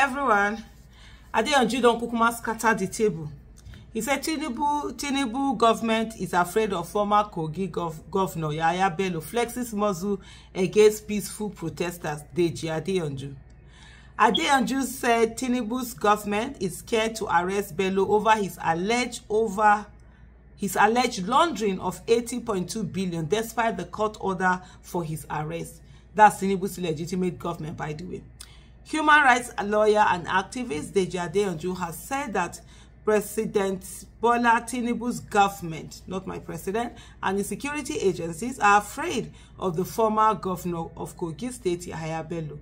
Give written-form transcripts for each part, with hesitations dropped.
everyone. Adeyanju don kukuma scatter the table. He said Tinubu government is afraid of former Kogi governor Yahaya Bello flexes muscle against peaceful protesters. Deji Adeyanju. Adeyanju said Tinubu's government is scared to arrest Bello over his alleged laundering of 80.2 billion despite the court order for his arrest. That's Tinubu's legitimate government, by the way. Human rights lawyer and activist Deji Adeyanju has said that President Bola Tinubu's government, not my president, and the security agencies are afraid of the former governor of Kogi State, Yahaya Bello.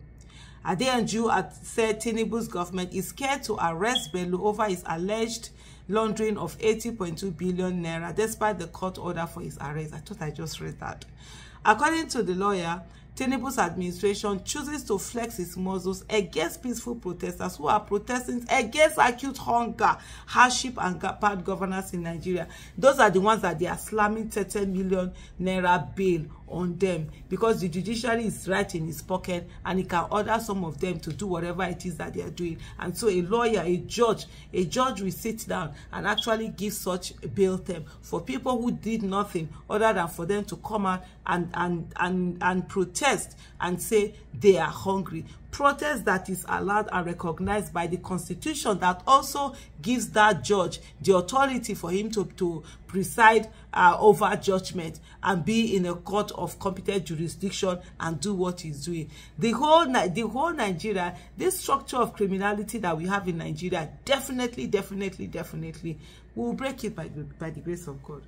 Adeyanju had said Tinubu's government is scared to arrest Bello over his alleged laundering of 80.2 billion naira despite the court order for his arrest. I thought I just read that. According to the lawyer, Tinubu's administration chooses to flex its muscles against peaceful protesters who are protesting against acute hunger, hardship, and bad governance in Nigeria. Those are the ones that they are slamming 30 million naira bail on them because the judiciary is right in his pocket and he can order some of them to do whatever it is that they are doing. And so a lawyer, a judge will sit down and actually give such bail term for people who did nothing other than for them to come out and protest and say they are hungry. Protest that is allowed and recognized by the constitution that also gives that judge the authority for him to preside over judgment and be in a court of competent jurisdiction and do what he's doing. The whole Nigeria, this structure of criminality that we have in Nigeria, definitely will break it by the grace of God.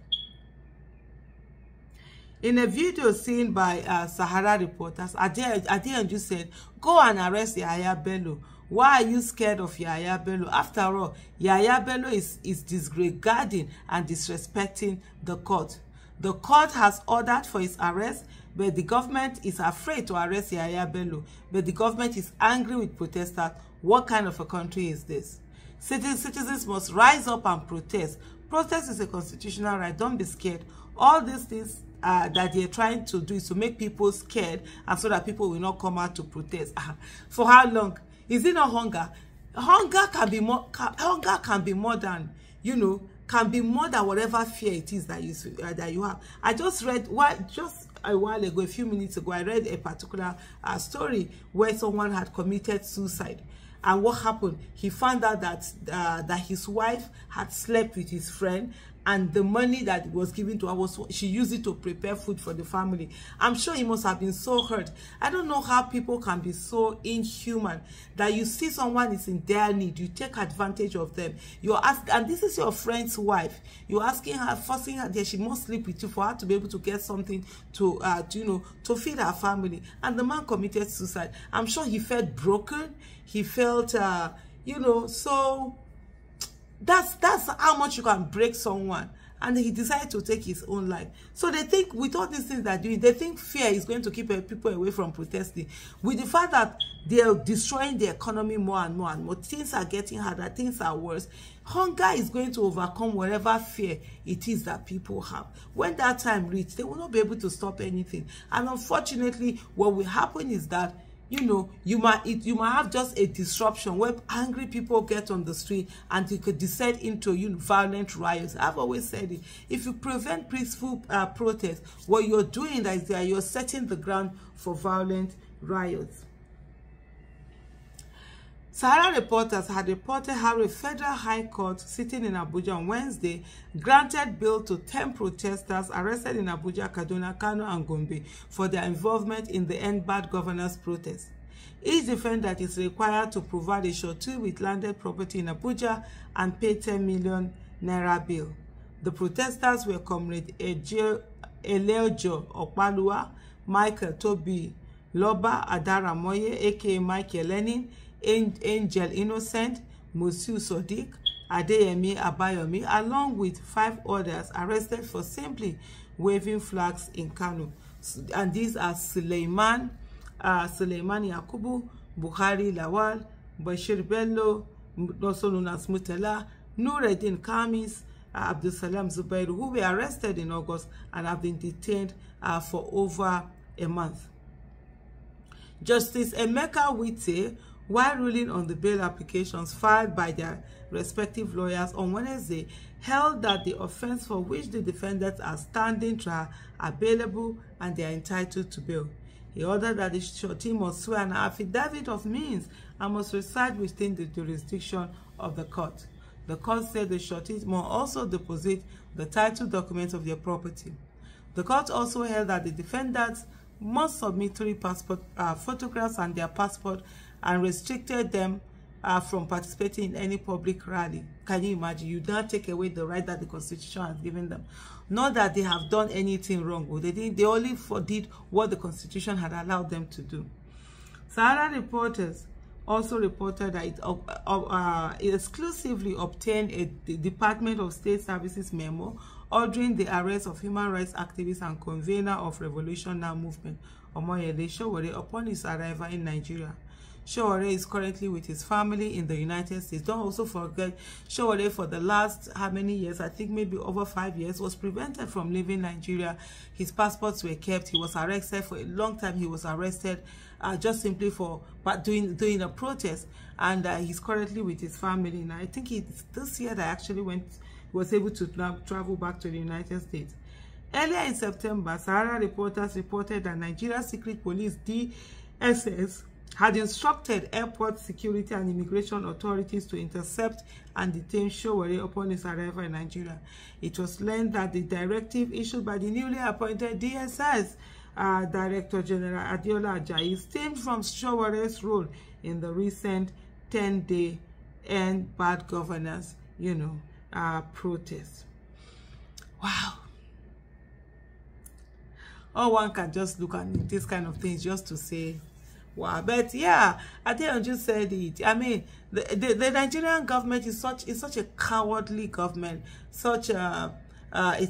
In a video seen by Sahara reporters, Adeyanju said, "Go and arrest Yahaya Bello. Why are you scared of Yahaya Bello? After all, Yahaya Bello is disregarding and disrespecting the court. The court has ordered for his arrest, but the government is afraid to arrest Yahaya Bello. But the government is angry with protesters. What kind of a country is this? Citizens must rise up and protest. Protest is a constitutional right. Don't be scared. All these things that they're trying to do is to make people scared and so that people will not come out to protest. For how long? Is it not hunger? Hunger can be more. Hunger can be more than, can be more than whatever fear it is that you have. I just read just a while ago, a few minutes ago, I read a particular story where someone had committed suicide. And what happened? He found out that his wife had slept with his friend, and the money that was given to her she used it to prepare food for the family. I'm sure he must have been so hurt. I don't know how people can be so inhuman that you see someone is in dire need, you take advantage of them. You're asking, and this is your friend's wife. You're asking her, forcing her that she must sleep with you for her to be able to get something to to feed her family. And the man committed suicide. I'm sure he felt broken. He felt so. That's how much you can break someone. And he decided to take his own life. So they think, with all these things they're doing, they think fear is going to keep people away from protesting. With the fact that they're destroying the economy more and more and more, things are getting harder, things are worse. Hunger is going to overcome whatever fear it is that people have. When that time reaches, they will not be able to stop anything. And unfortunately, what will happen is that you might have just a disruption where angry people get on the street and it could descend into violent riots. I've always said it. If you prevent peaceful protests, what you're doing is that you're setting the ground for violent riots. Sahara reporters had reported how a federal high court sitting in Abuja on Wednesday granted bail to 10 protesters arrested in Abuja, Kaduna, Kano, and Gombe for their involvement in the End Bad Governance protest. Each defendant is required to provide a surety with landed property in Abuja and pay 10 million naira bail. The protesters were Comrade Eleojo Opalua, Michael Toby Loba Adaramoye, aka Michael Lenin, Angel Innocent, Musiu Sodiq, Adeyemi Abayomi, along with 5 others arrested for simply waving flags in Kano. And these are Suleiman Yakubu, Buhari Lawal, Bashir Bello, also known as Mutala, Nureddin Kamis, Abdusalam Zubairu, who were arrested in August and have been detained for over a month. Justice Emeka Wite, while ruling on the bail applications filed by their respective lawyers on Wednesday, held that the offense for which the defendants are standing trial are bailable and they are entitled to bail. He ordered that the surety must swear an affidavit of means and must reside within the jurisdiction of the court. The court said the surety must also deposit the title documents of their property. The court also held that the defendants must submit 3 passport photographs and their passport, and restricted them from participating in any public rally. Can you imagine? You don't take away the right that the Constitution has given them. Not that they have done anything wrong. They only did what the Constitution had allowed them to do. Sahara reporters also reported that it exclusively obtained a Department of State Services memo ordering the arrest of human rights activist and convener of Revolution Now movement, Omoyele Sowore, upon his arrival in Nigeria. Sowore is currently with his family in the United States. Don't also forget, Sowore for the last how many years, I think maybe over 5 years, was prevented from leaving Nigeria. His passports were kept. He was arrested for a long time. He was arrested just simply for doing a protest, and he's currently with his family. And I think it's this year that actually was able to travel back to the United States. Earlier in September, Sahara reporters reported that Nigeria's secret police, DSS, had instructed airport security and immigration authorities to intercept and detain Sowore upon his arrival in Nigeria. It was learned that the directive issued by the newly appointed DSS Director General Adeyanju stemmed from Sowore's role in the recent 10-day end bad governance, protest. Wow. Or one can just look at this kind of things just to say, wow. But yeah, Adeyanju said it. I mean, the Nigerian government is such a cowardly government, such a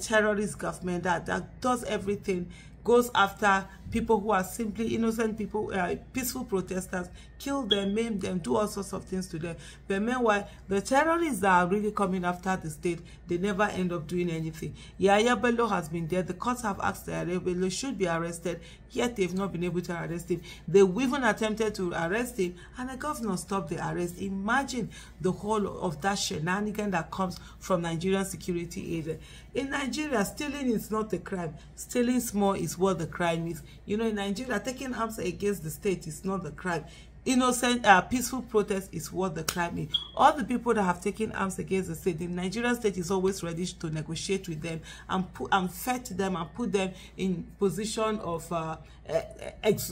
terrorist government that does everything, goes after people who are simply innocent people, peaceful protesters, kill them, maim them, do all sorts of things to them. But meanwhile, the terrorists that are really coming after the state, they never end up doing anything. Yahaya Bello has been there. The courts have asked that Yahaya Bello should be arrested, yet they've not been able to arrest him. They even attempted to arrest him, and the governor stopped the arrest. Imagine the whole of that shenanigan that comes from Nigerian security agents. In Nigeria, stealing is not a crime. Stealing small is what the crime is. In Nigeria, taking arms against the state is not the crime. Innocent, peaceful protest is what the crime is. All the people that have taken arms against the state, the Nigerian state is always ready to negotiate with them and fight them and put them in position of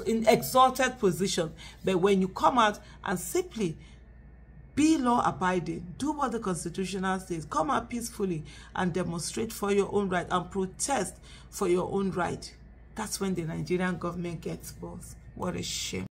in exalted position. But when you come out and simply be law-abiding, do what the Constitution says, come out peacefully and demonstrate for your own right and protest for your own right, that's when the Nigerian government gets balls. What a shame.